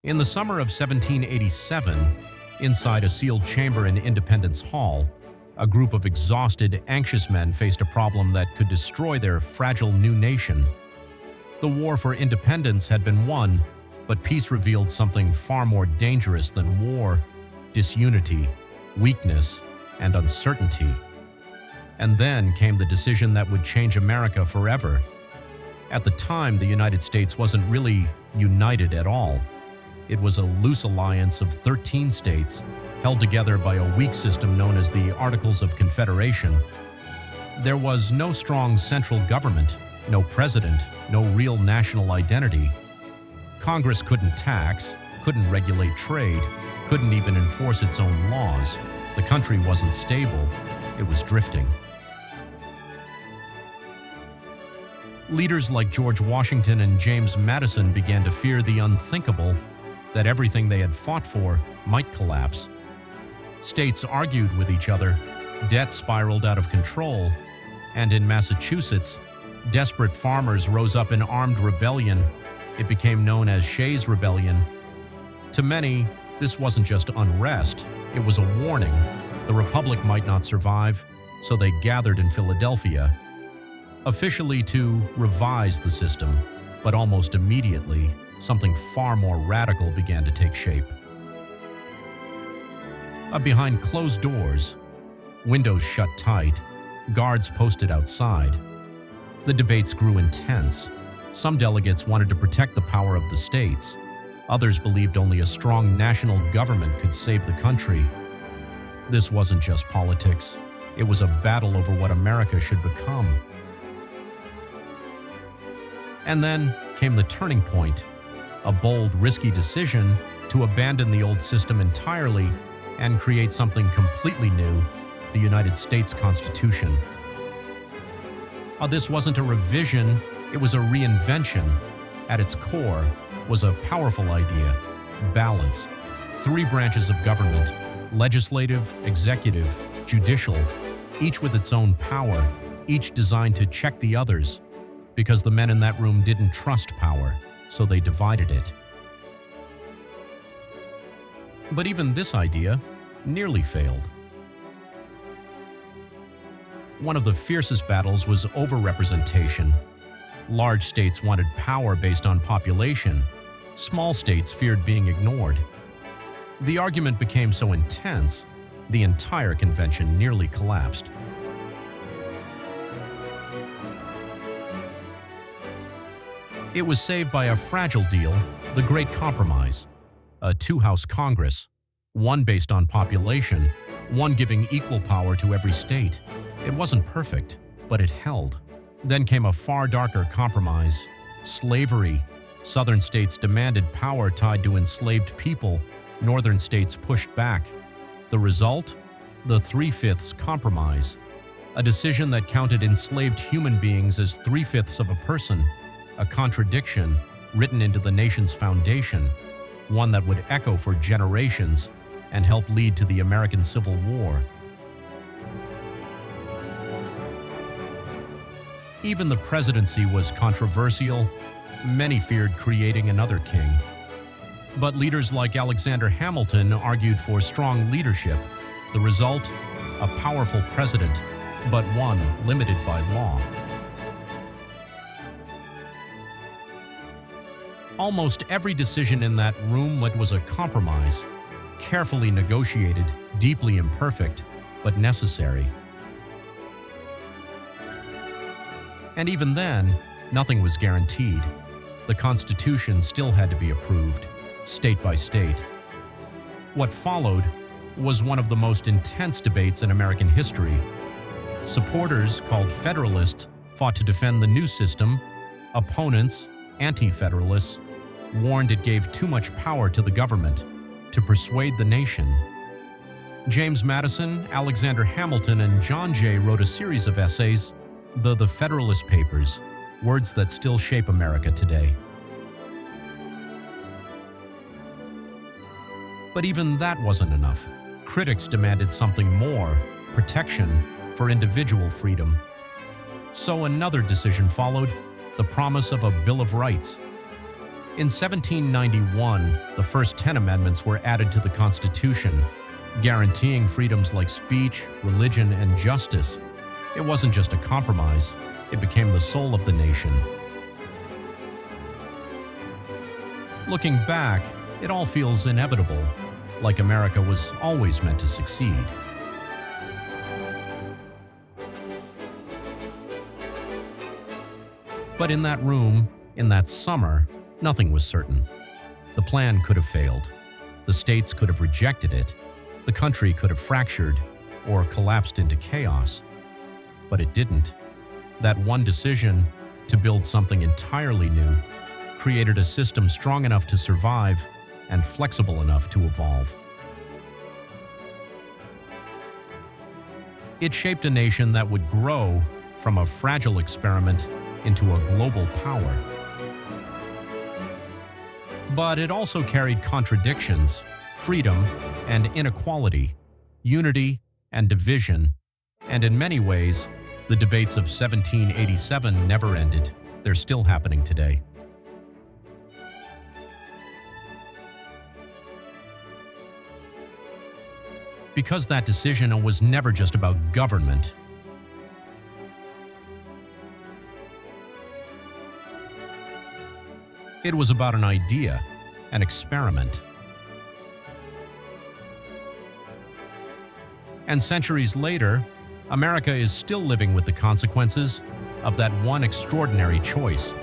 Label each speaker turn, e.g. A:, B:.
A: In the summer of 1787, inside a sealed chamber in Independence Hall, a group of exhausted, anxious men faced a problem that could destroy their fragile new nation. The war for independence had been won, but peace revealed something far more dangerous than war: disunity, weakness, and uncertainty. And then came the decision that would change America forever. At the time, the United States wasn't really united at all. It was a loose alliance of 13 states, held together by a weak system known as the Articles of Confederation. There was no strong central government, no president, no real national identity. Congress couldn't tax, couldn't regulate trade, couldn't even enforce its own laws. The country wasn't stable, it was drifting. Leaders like George Washington and James Madison began to fear the unthinkable, that everything they had fought for might collapse. States argued with each other, debt spiraled out of control, and in Massachusetts, desperate farmers rose up in armed rebellion. It became known as Shays' Rebellion. To many, this wasn't just unrest, it was a warning. The Republic might not survive, so they gathered in Philadelphia, officially to revise the system, but almost immediately, something far more radical began to take shape. Behind closed doors, windows shut tight, guards posted outside, the debates grew intense. Some delegates wanted to protect the power of the states. Others believed only a strong national government could save the country. This wasn't just politics. It was a battle over what America should become. And then came the turning point. A bold, risky decision to abandon the old system entirely and create something completely new: the United States Constitution. This wasn't a revision, it was a reinvention. At its core was a powerful idea: balance. 3 branches of government: legislative, executive, judicial, each with its own power, each designed to check the others, because the men in that room didn't trust power. So they divided it. But even this idea nearly failed. One of the fiercest battles was overrepresentation. Large states wanted power based on population. Small states feared being ignored. The argument became so intense, the entire convention nearly collapsed. It was saved by a fragile deal, the Great Compromise, a 2-house Congress, one based on population, one giving equal power to every state. It wasn't perfect, but it held. Then came a far darker compromise: slavery. Southern states demanded power tied to enslaved people. Northern states pushed back. The result? The 3/5 Compromise, a decision that counted enslaved human beings as 3/5 of a person. A contradiction written into the nation's foundation, one that would echo for generations and help lead to the American Civil War. Even the presidency was controversial. Many feared creating another king. But leaders like Alexander Hamilton argued for strong leadership. The result? A powerful president, but one limited by law. Almost every decision in that room was a compromise, carefully negotiated, deeply imperfect, but necessary. And even then, nothing was guaranteed. The Constitution still had to be approved, state by state. What followed was one of the most intense debates in American history. Supporters, called Federalists, fought to defend the new system. Opponents, Anti-Federalists, warned it gave too much power to the government to persuade the nation. James Madison, Alexander Hamilton, and John Jay wrote a series of essays, the Federalist Papers, words that still shape America today. But even that wasn't enough. Critics demanded something more: protection for individual freedom. So another decision followed: the promise of a Bill of Rights. In 1791, the first 10 amendments were added to the Constitution, guaranteeing freedoms like speech, religion, and justice. It wasn't just a compromise, it became the soul of the nation. Looking back, it all feels inevitable, like America was always meant to succeed. But in that room, in that summer, nothing was certain. The plan could have failed. The states could have rejected it. The country could have fractured or collapsed into chaos. But it didn't. That one decision, to build something entirely new, created a system strong enough to survive and flexible enough to evolve. It shaped a nation that would grow from a fragile experiment into a global power. But it also carried contradictions, freedom and inequality, unity and division, and in many ways, the debates of 1787 never ended. They're still happening today. Because that decision was never just about government. It was about an idea, an experiment. And centuries later, America is still living with the consequences of that one extraordinary choice.